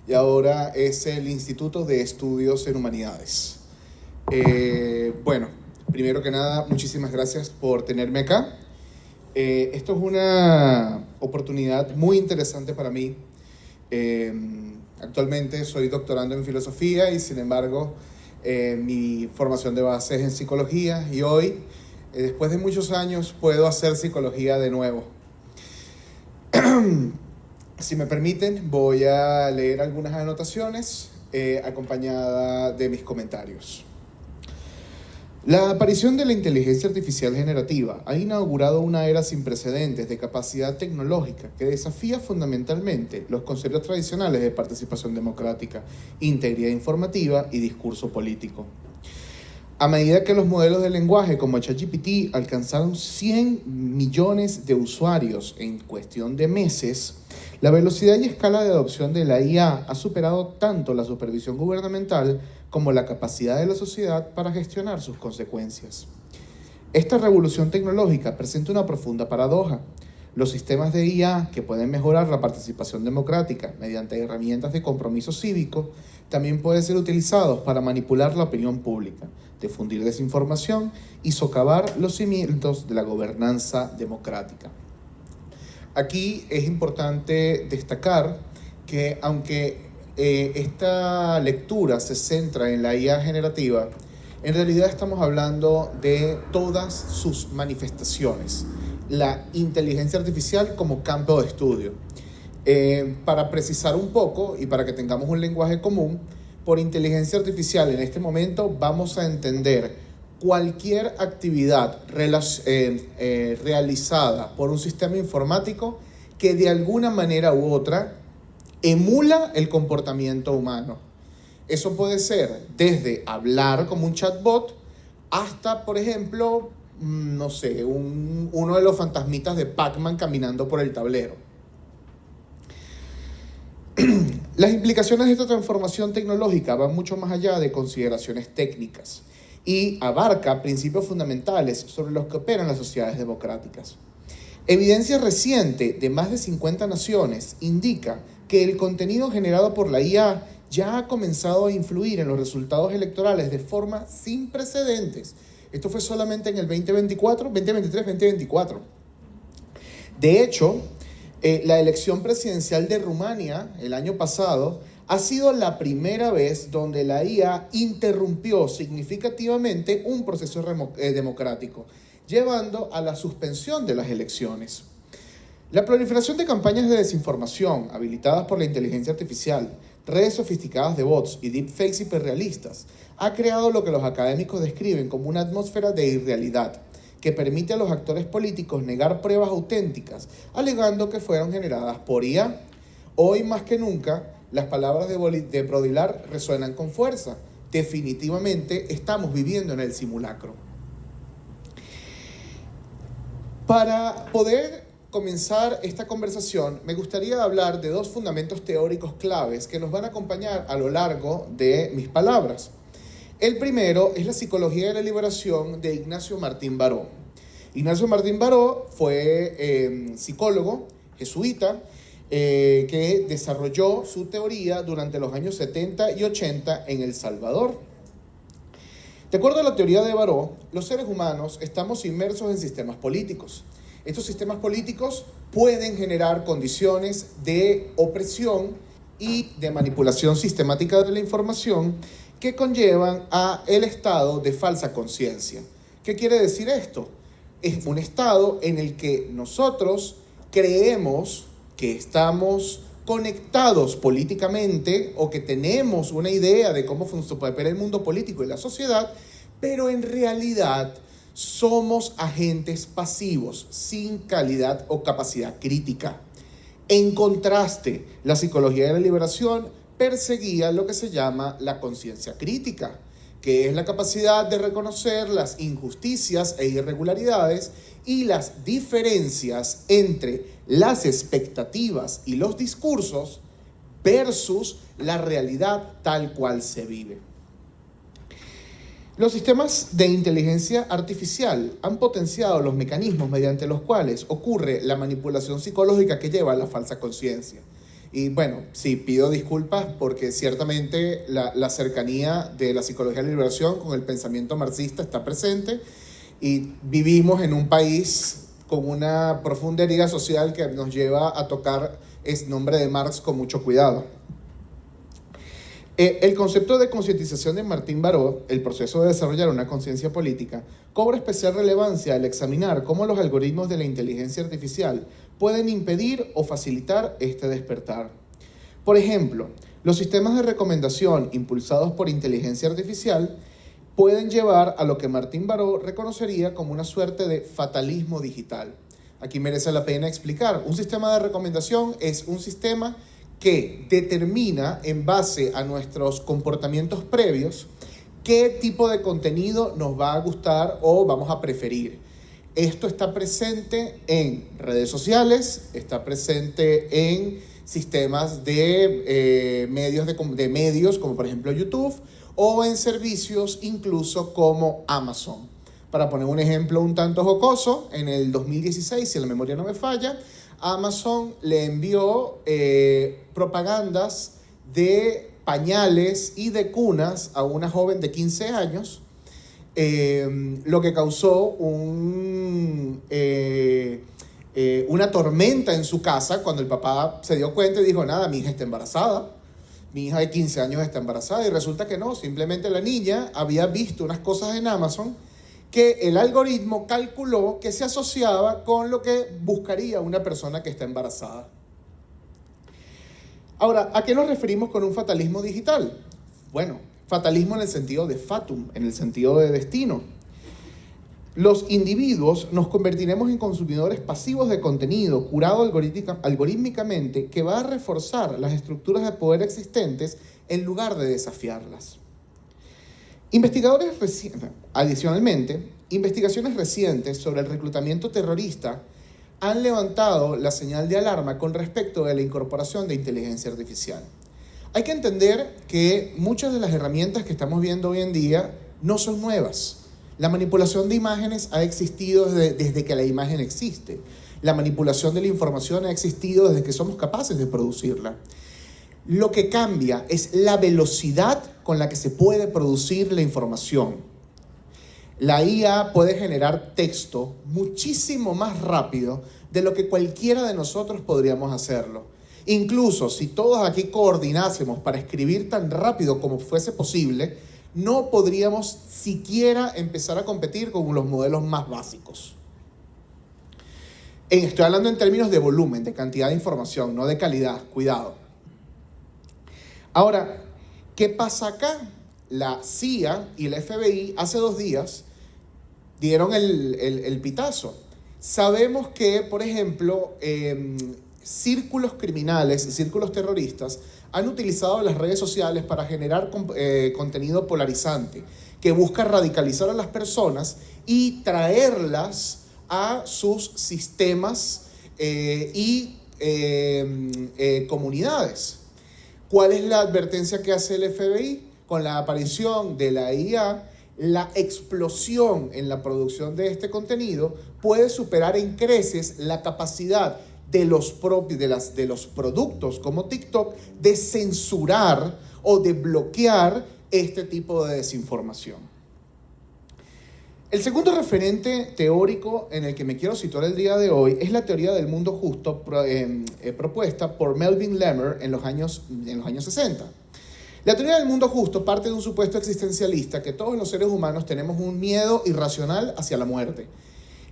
y ahora es el Instituto de Estudios en Humanidades. Bueno, primero que nada, muchísimas gracias por tenerme acá. Esto es una oportunidad muy interesante para mí. Actualmente soy doctorando en filosofía y sin embargo mi formación de base es en psicología y hoy, después de muchos años, puedo hacer psicología de nuevo. Si me permiten, voy a leer algunas anotaciones acompañada de mis comentarios. La aparición de la inteligencia artificial generativa ha inaugurado una era sin precedentes de capacidad tecnológica que desafía fundamentalmente los conceptos tradicionales de participación democrática, integridad informativa y discurso político. A medida que los modelos de lenguaje como ChatGPT alcanzaron 100 millones de usuarios en cuestión de meses, la velocidad y escala de adopción de la IA ha superado tanto la supervisión gubernamental como la capacidad de la sociedad para gestionar sus consecuencias. Esta revolución tecnológica presenta una profunda paradoja. Los sistemas de IA que pueden mejorar la participación democrática mediante herramientas de compromiso cívico también pueden ser utilizados para manipular la opinión pública, difundir desinformación y socavar los cimientos de la gobernanza democrática. Aquí es importante destacar que aunque esta lectura se centra en la IA generativa, en realidad estamos hablando de todas sus manifestaciones, la inteligencia artificial como campo de estudio. Para precisar un poco y para que tengamos un lenguaje común, por inteligencia artificial en este momento vamos a entender cualquier actividad realizada por un sistema informático que de alguna manera u otra emula el comportamiento humano. Eso puede ser desde hablar como un chatbot hasta, por ejemplo, no sé, uno de los fantasmitas de Pac-Man caminando por el tablero. Las implicaciones de esta transformación tecnológica van mucho más allá de consideraciones técnicas y abarca principios fundamentales sobre los que operan las sociedades democráticas. Evidencia reciente de más de 50 naciones indica que el contenido generado por la IA ya ha comenzado a influir en los resultados electorales de forma sin precedentes. Esto fue solamente en el 2023-2024. De hecho, la elección presidencial de Rumania el año pasado ha sido la primera vez donde la IA interrumpió significativamente un proceso democrático, llevando a la suspensión de las elecciones. La proliferación de campañas de desinformación habilitadas por la inteligencia artificial, redes sofisticadas de bots y deepfakes hiperrealistas ha creado lo que los académicos describen como una atmósfera de irrealidad que permite a los actores políticos negar pruebas auténticas, alegando que fueron generadas por IA. Hoy más que nunca, las palabras de Baudrillard resuenan con fuerza. Definitivamente estamos viviendo en el simulacro. Para poder comenzar esta conversación, me gustaría hablar de dos fundamentos teóricos claves que nos van a acompañar a lo largo de mis palabras. El primero es la psicología de la liberación de Ignacio Martín Baró. Ignacio Martín Baró fue psicólogo jesuita que desarrolló su teoría durante los años 70 y 80 en El Salvador. De acuerdo a la teoría de Baró, los seres humanos estamos inmersos en sistemas políticos. Estos sistemas políticos pueden generar condiciones de opresión y de manipulación sistemática de la información que conllevan a el estado de falsa conciencia. ¿Qué quiere decir esto? Es un estado en el que nosotros creemos que estamos conectados políticamente o que tenemos una idea de cómo funciona el mundo político y la sociedad, pero en realidad somos agentes pasivos, sin calidad o capacidad crítica. En contraste, la psicología de la liberación perseguía lo que se llama la conciencia crítica, que es la capacidad de reconocer las injusticias e irregularidades y las diferencias entre las expectativas y los discursos versus la realidad tal cual se vive. Los sistemas de inteligencia artificial han potenciado los mecanismos mediante los cuales ocurre la manipulación psicológica que lleva a la falsa conciencia. Y bueno, sí, pido disculpas porque ciertamente la cercanía de la psicología de la liberación con el pensamiento marxista está presente y vivimos en un país con una profunda herida social que nos lleva a tocar el nombre de Marx con mucho cuidado. El concepto de concientización de Martín Baró, el proceso de desarrollar una conciencia política, cobra especial relevancia al examinar cómo los algoritmos de la inteligencia artificial pueden impedir o facilitar este despertar. Por ejemplo, los sistemas de recomendación impulsados por inteligencia artificial pueden llevar a lo que Martín Baró reconocería como una suerte de fatalismo digital. Aquí merece la pena explicar. Un sistema de recomendación es un sistema que determina en base a nuestros comportamientos previos qué tipo de contenido nos va a gustar o vamos a preferir. Esto está presente en redes sociales, está presente en sistemas de medios como por ejemplo YouTube o en servicios incluso como Amazon. Para poner un ejemplo un tanto jocoso, en el 2016, si la memoria no me falla, Amazon le envió propagandas de pañales y de cunas a una joven de 15 años, lo que causó una tormenta en su casa cuando el papá se dio cuenta y dijo, nada, mi hija está embarazada, mi hija de 15 años está embarazada, y resulta que no, simplemente la niña había visto unas cosas en Amazon que el algoritmo calculó que se asociaba con lo que buscaría una persona que está embarazada. Ahora, ¿a qué nos referimos con un fatalismo digital? Bueno, fatalismo en el sentido de fatum, en el sentido de destino. Los individuos nos convertiremos en consumidores pasivos de contenido curado algorítmicamente que va a reforzar las estructuras de poder existentes en lugar de desafiarlas. Adicionalmente, investigaciones recientes sobre el reclutamiento terrorista han levantado la señal de alarma con respecto a la incorporación de inteligencia artificial. Hay que entender que muchas de las herramientas que estamos viendo hoy en día no son nuevas. La manipulación de imágenes ha existido desde que la imagen existe. La manipulación de la información ha existido desde que somos capaces de producirla. Lo que cambia es la velocidad con la que se puede producir la información. La IA puede generar texto muchísimo más rápido de lo que cualquiera de nosotros podríamos hacerlo. Incluso si todos aquí coordinásemos para escribir tan rápido como fuese posible, no podríamos siquiera empezar a competir con los modelos más básicos. Estoy hablando en términos de volumen, de cantidad de información, no de calidad, cuidado. Ahora, ¿qué pasa acá? La CIA y el FBI hace 2 días dieron el pitazo. Sabemos que, por ejemplo, círculos criminales y círculos terroristas han utilizado las redes sociales para generar contenido polarizante que busca radicalizar a las personas y traerlas a sus sistemas y comunidades. ¿Cuál es la advertencia que hace el FBI? Con la aparición de la IA, la explosión en la producción de este contenido puede superar en creces la capacidad de los productos como TikTok de censurar o de bloquear este tipo de desinformación. El segundo referente teórico en el que me quiero situar el día de hoy es la teoría del mundo justo propuesta por Melvin Lemmer en los años 60. La teoría del mundo justo parte de un supuesto existencialista que todos los seres humanos tenemos un miedo irracional hacia la muerte.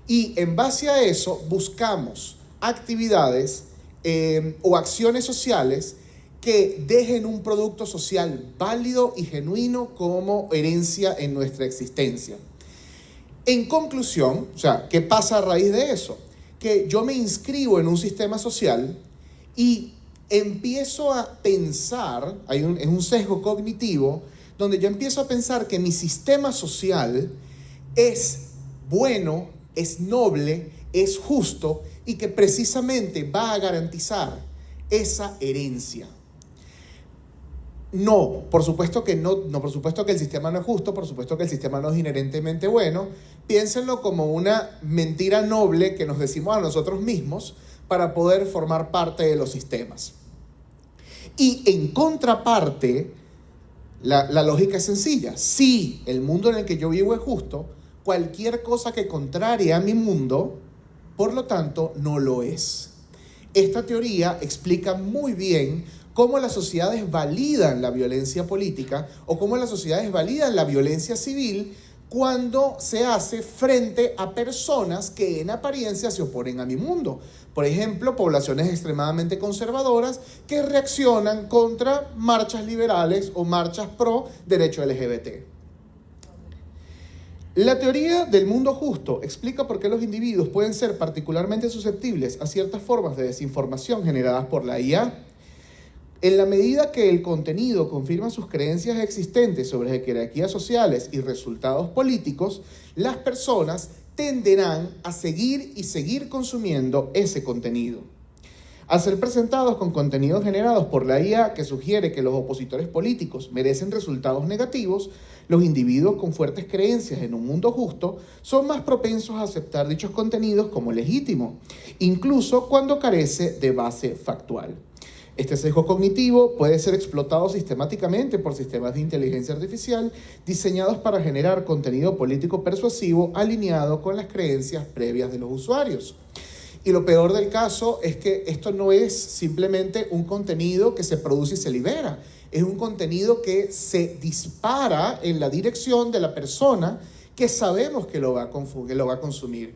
Y en base a eso buscamos actividades o acciones sociales que dejen un producto social válido y genuino como herencia en nuestra existencia. En conclusión, o sea, ¿qué pasa a raíz de eso? Que yo me inscribo en un sistema social y empiezo a pensar, es un sesgo cognitivo, donde yo empiezo a pensar que mi sistema social es bueno, es noble, es justo y que precisamente va a garantizar esa herencia. No, por supuesto que por supuesto que el sistema no es justo, por supuesto que el sistema no es inherentemente bueno. Piénsenlo como una mentira noble que nos decimos a nosotros mismos para poder formar parte de los sistemas. Y en contraparte, la lógica es sencilla. Si el mundo en el que yo vivo es justo, cualquier cosa que contrarie a mi mundo, por lo tanto, no lo es. Esta teoría explica muy bien cómo las sociedades validan la violencia política o cómo las sociedades validan la violencia civil cuando se hace frente a personas que en apariencia se oponen a mi mundo. Por ejemplo, poblaciones extremadamente conservadoras que reaccionan contra marchas liberales o marchas pro derecho LGBT. La teoría del mundo justo explica por qué los individuos pueden ser particularmente susceptibles a ciertas formas de desinformación generadas por la IA. En la medida que el contenido confirma sus creencias existentes sobre jerarquías sociales y resultados políticos, las personas tenderán a seguir consumiendo ese contenido. Al ser presentados con contenidos generados por la IA que sugiere que los opositores políticos merecen resultados negativos, los individuos con fuertes creencias en un mundo justo son más propensos a aceptar dichos contenidos como legítimos, incluso cuando carece de base factual. Este sesgo cognitivo puede ser explotado sistemáticamente por sistemas de inteligencia artificial diseñados para generar contenido político persuasivo alineado con las creencias previas de los usuarios. Y lo peor del caso es que esto no es simplemente un contenido que se produce y se libera. Es un contenido que se dispara en la dirección de la persona que sabemos que lo va a consumir.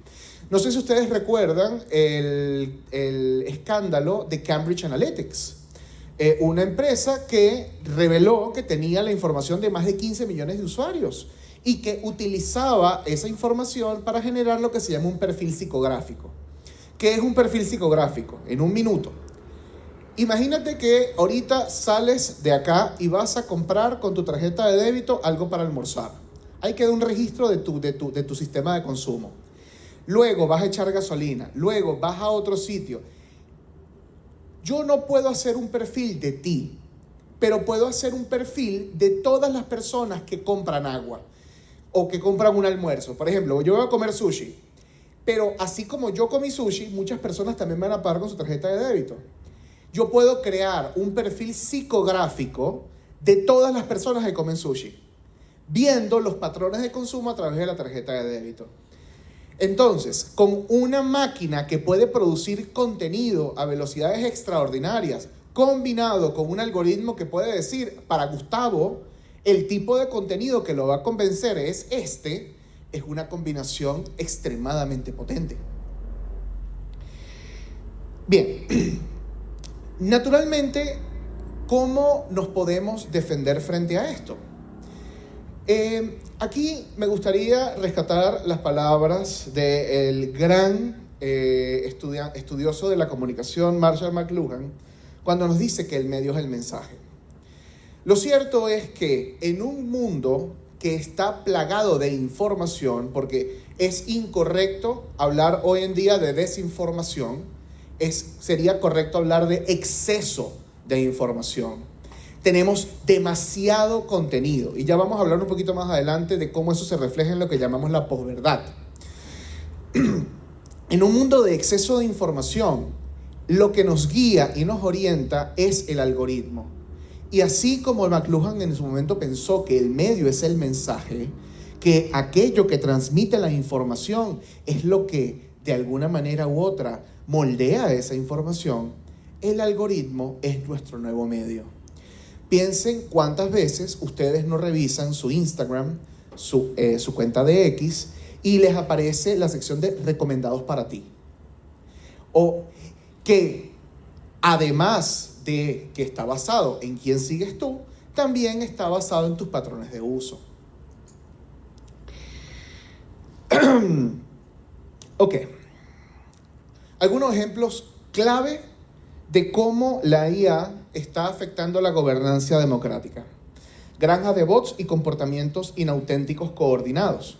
No sé si ustedes recuerdan el escándalo de Cambridge Analytics, una empresa que reveló que tenía la información de más de 15 millones de usuarios y que utilizaba esa información para generar lo que se llama un perfil psicográfico. ¿Qué es un perfil psicográfico? En un minuto. Imagínate que ahorita sales de acá y vas a comprar con tu tarjeta de débito algo para almorzar. Ahí queda un registro de tu sistema de consumo. Luego vas a echar gasolina. Luego vas a otro sitio. Yo no puedo hacer un perfil de ti, pero puedo hacer un perfil de todas las personas que compran agua o que compran un almuerzo. Por ejemplo, yo voy a comer sushi, pero así como yo comí sushi, muchas personas también me van a pagar con su tarjeta de débito. Yo puedo crear un perfil psicográfico de todas las personas que comen sushi, viendo los patrones de consumo a través de la tarjeta de débito. Entonces, con una máquina que puede producir contenido a velocidades extraordinarias, combinado con un algoritmo que puede decir, para Gustavo, el tipo de contenido que lo va a convencer es una combinación extremadamente potente. Bien, naturalmente, ¿cómo nos podemos defender frente a esto? Aquí me gustaría rescatar las palabras del gran estudioso de la comunicación, Marshall McLuhan, cuando nos dice que el medio es el mensaje. Lo cierto es que en un mundo que está plagado de información, porque es incorrecto hablar hoy en día de desinformación, sería correcto hablar de exceso de información. Tenemos demasiado contenido y ya vamos a hablar un poquito más adelante de cómo eso se refleja en lo que llamamos la posverdad. En un mundo de exceso de información, lo que nos guía y nos orienta es el algoritmo. Y así como McLuhan en su momento pensó que el medio es el mensaje, que aquello que transmite la información es lo que de alguna manera u otra moldea esa información, el algoritmo es nuestro nuevo medio. Piensen cuántas veces ustedes no revisan su Instagram, su cuenta de X, y les aparece la sección de recomendados para ti. O que además de que está basado en quién sigues tú, también está basado en tus patrones de uso. Ok. Algunos ejemplos clave de cómo la IA está afectando la gobernanza democrática. Granjas de bots y comportamientos inauténticos coordinados.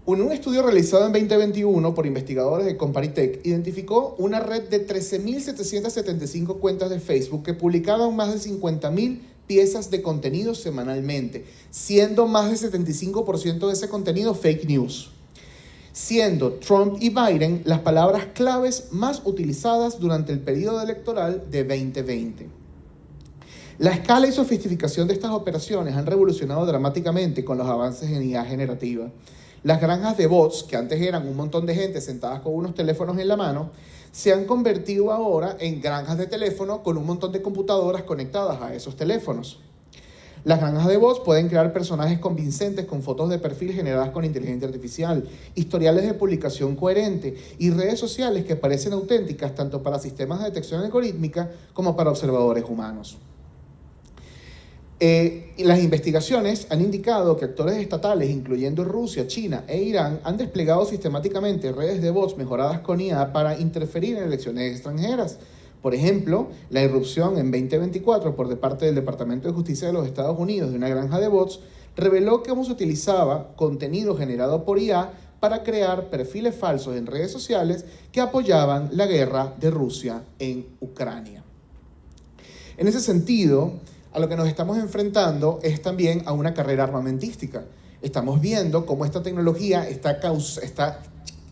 Un estudio realizado en 2021 por investigadores de Comparitech identificó una red de 13.775 cuentas de Facebook que publicaban más de 50.000 piezas de contenido semanalmente, siendo más del 75% de ese contenido fake news, siendo Trump y Biden las palabras claves más utilizadas durante el periodo electoral de 2020. La escala y sofisticación de estas operaciones han revolucionado dramáticamente con los avances en IA generativa. Las granjas de bots, que antes eran un montón de gente sentadas con unos teléfonos en la mano, se han convertido ahora en granjas de teléfono con un montón de computadoras conectadas a esos teléfonos. Las granjas de bots pueden crear personajes convincentes con fotos de perfil generadas con inteligencia artificial, historiales de publicación coherente y redes sociales que parecen auténticas tanto para sistemas de detección algorítmica como para observadores humanos. Las investigaciones han indicado que actores estatales, incluyendo Rusia, China e Irán, han desplegado sistemáticamente redes de bots mejoradas con IA para interferir en elecciones extranjeras. Por ejemplo, la irrupción en 2024 por parte del Departamento de Justicia de los Estados Unidos de una granja de bots reveló cómo se utilizaba contenido generado por IA para crear perfiles falsos en redes sociales que apoyaban la guerra de Rusia en Ucrania. En ese sentido, a lo que nos estamos enfrentando es también a una carrera armamentística. Estamos viendo cómo esta tecnología está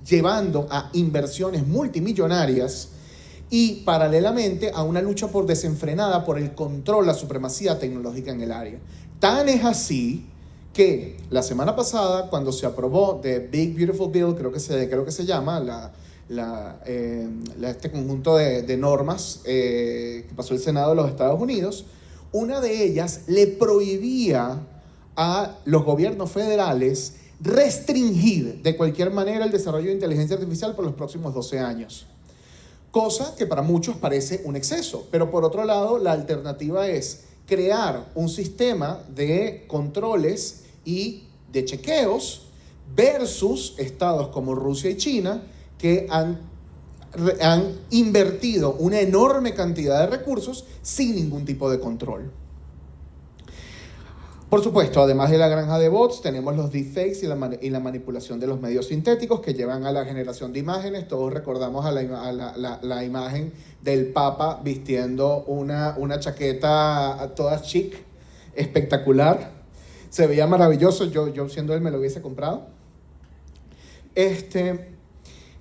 llevando a inversiones multimillonarias y paralelamente a una lucha desenfrenada por el control, la supremacía tecnológica en el área. Tan es así que la semana pasada, cuando se aprobó The Big Beautiful Bill, creo que se llama, este conjunto de normas que pasó el Senado de los Estados Unidos, una de ellas le prohibía a los gobiernos federales restringir de cualquier manera el desarrollo de inteligencia artificial por los próximos 12 años. Cosa que para muchos parece un exceso, pero por otro lado la alternativa es crear un sistema de controles y de chequeos versus estados como Rusia y China que han invertido una enorme cantidad de recursos sin ningún tipo de control. Por supuesto, además de la granja de bots, tenemos los deepfakes y la manipulación de los medios sintéticos que llevan a la generación de imágenes. Todos recordamos a la imagen del Papa vistiendo una chaqueta toda chic, espectacular. Se veía maravilloso, yo siendo él me lo hubiese comprado.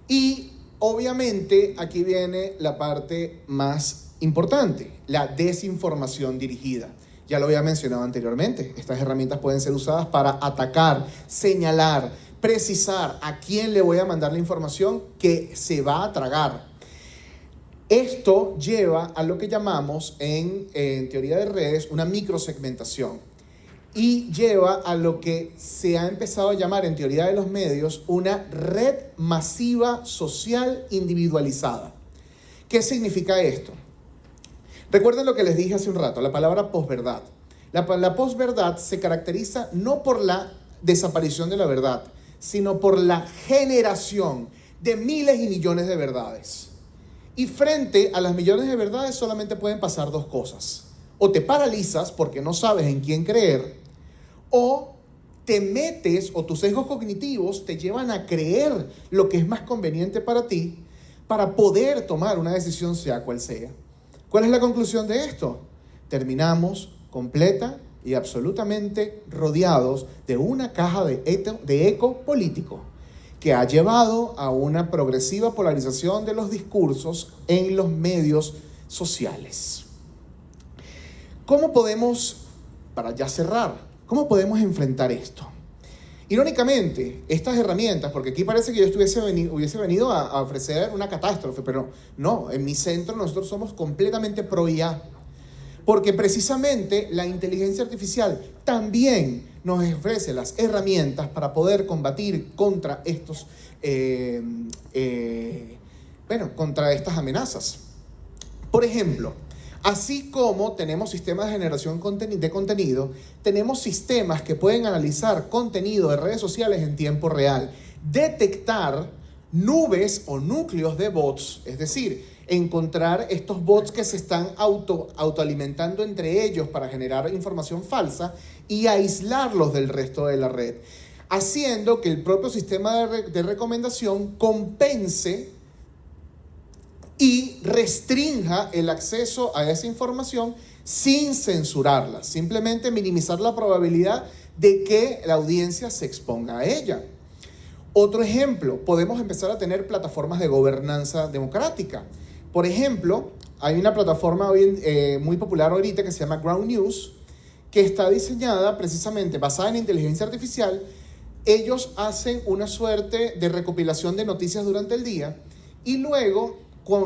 Y obviamente aquí viene la parte más importante, la desinformación dirigida. Ya lo había mencionado anteriormente, estas herramientas pueden ser usadas para atacar, señalar, precisar a quién le voy a mandar la información que se va a tragar. Esto lleva a lo que llamamos en teoría de redes una microsegmentación y lleva a lo que se ha empezado a llamar en teoría de los medios una red masiva social individualizada. ¿Qué significa esto? Recuerden lo que les dije hace un rato, la palabra posverdad. La posverdad se caracteriza no por la desaparición de la verdad, sino por la generación de miles y millones de verdades. Y frente a las millones de verdades solamente pueden pasar dos cosas. O te paralizas porque no sabes en quién creer, o te metes o tus sesgos cognitivos te llevan a creer lo que es más conveniente para ti para poder tomar una decisión sea cual sea. ¿Cuál es la conclusión de esto? Terminamos completa y absolutamente rodeados de una caja de eco político que ha llevado a una progresiva polarización de los discursos en los medios sociales. ¿Cómo podemos, para ya cerrar, cómo podemos enfrentar esto? Irónicamente, estas herramientas, porque aquí parece que yo hubiese venido a ofrecer una catástrofe, pero no, en mi centro nosotros somos completamente pro IA, porque precisamente la inteligencia artificial también nos ofrece las herramientas para poder combatir contra contra estas amenazas. Por ejemplo, así como tenemos sistemas de generación de contenido, tenemos sistemas que pueden analizar contenido de redes sociales en tiempo real, detectar nubes o núcleos de bots, es decir, encontrar estos bots que se están autoalimentando entre ellos para generar información falsa y aislarlos del resto de la red, haciendo que el propio sistema de recomendación compense y restrinja el acceso a esa información sin censurarla, simplemente minimizar la probabilidad de que la audiencia se exponga a ella. Otro ejemplo, podemos empezar a tener plataformas de gobernanza democrática. Por ejemplo, Hay una plataforma muy popular ahorita que se llama Ground News, que está diseñada precisamente basada en inteligencia artificial. Ellos hacen una suerte de recopilación de noticias durante el día y luego,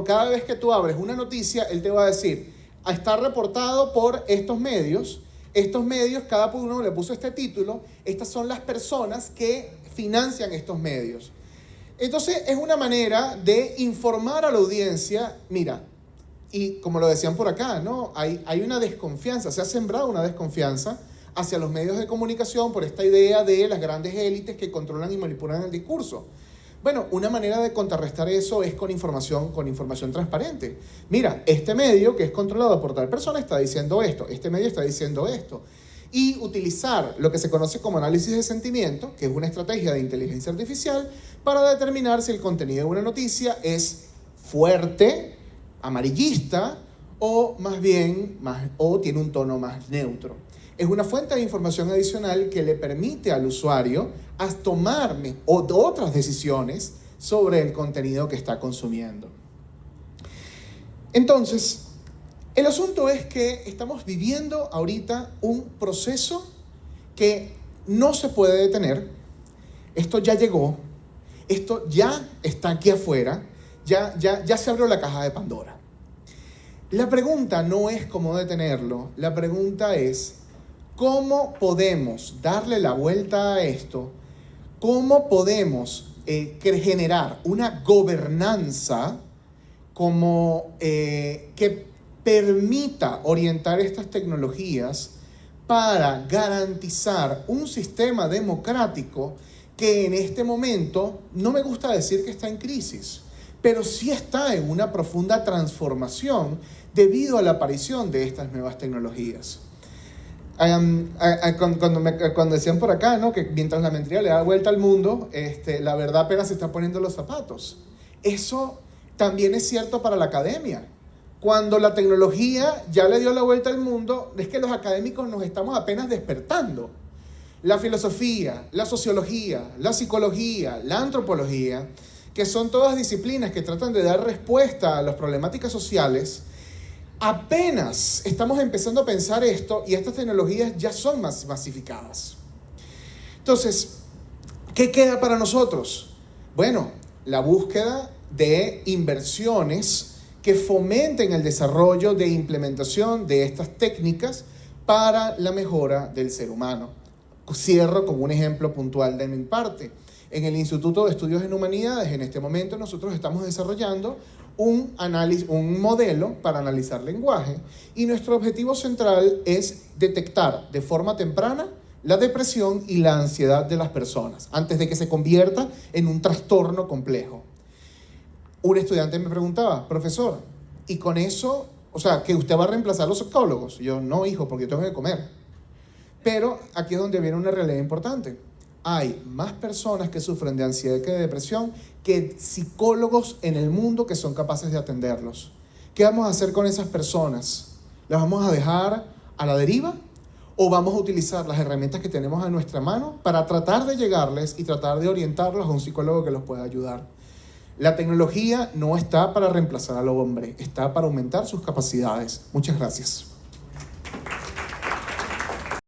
cada vez que tú abres una noticia, él te va a decir, está reportado por estos medios, cada uno le puso este título, estas son las personas que financian estos medios. Entonces es una manera de informar a la audiencia, mira, y como lo decían por acá, ¿no? Hay una desconfianza, se ha sembrado una desconfianza hacia los medios de comunicación por esta idea de las grandes élites que controlan y manipulan el discurso. Bueno, una manera de contrarrestar eso es con información transparente. Mira, este medio que es controlado por tal persona está diciendo esto, este medio está diciendo esto. Y utilizar lo que se conoce como análisis de sentimiento, que es una estrategia de inteligencia artificial, para determinar si el contenido de una noticia es fuerte, amarillista, o más bien, o tiene un tono más neutro. Es una fuente de información adicional que le permite al usuario a tomar otras decisiones sobre el contenido que está consumiendo. Entonces, el asunto es que estamos viviendo ahorita un proceso que no se puede detener. Esto ya llegó, esto ya está aquí afuera, ya se abrió la caja de Pandora. La pregunta no es cómo detenerlo, la pregunta es cómo podemos darle la vuelta a esto, cómo podemos generar una gobernanza que permita orientar estas tecnologías para garantizar un sistema democrático que en este momento, no me gusta decir que está en crisis, pero sí está en una profunda transformación debido a la aparición de estas nuevas tecnologías. Cuando decían por acá, ¿no?, que mientras la mentira le da vuelta al mundo, la verdad apenas se está poniendo los zapatos. Eso también es cierto para la academia. Cuando la tecnología ya le dio la vuelta al mundo, es que los académicos nos estamos apenas despertando. La filosofía, la sociología, la psicología, la antropología, que son todas disciplinas que tratan de dar respuesta a las problemáticas sociales, apenas estamos empezando a pensar esto y estas tecnologías ya son más masificadas. Entonces, ¿qué queda para nosotros? Bueno, la búsqueda de inversiones que fomenten el desarrollo de implementación de estas técnicas para la mejora del ser humano. Cierro con un ejemplo puntual de mi parte. En el Instituto de Estudios en Humanidades, en este momento nosotros estamos desarrollando un modelo para analizar lenguaje y nuestro objetivo central es detectar de forma temprana la depresión y la ansiedad de las personas antes de que se convierta en un trastorno complejo. Un estudiante me preguntaba, profesor, ¿y con eso, o sea, que usted va a reemplazar a los psicólogos? Y yo, no, hijo, porque yo tengo que comer. Pero aquí es donde viene una realidad importante. Hay más personas que sufren de ansiedad que de depresión que psicólogos en el mundo que son capaces de atenderlos. ¿Qué vamos a hacer con esas personas? ¿Las vamos a dejar a la deriva? ¿O vamos a utilizar las herramientas que tenemos a nuestra mano para tratar de llegarles y tratar de orientarlos a un psicólogo que los pueda ayudar? La tecnología no está para reemplazar al hombre, está para aumentar sus capacidades. Muchas gracias.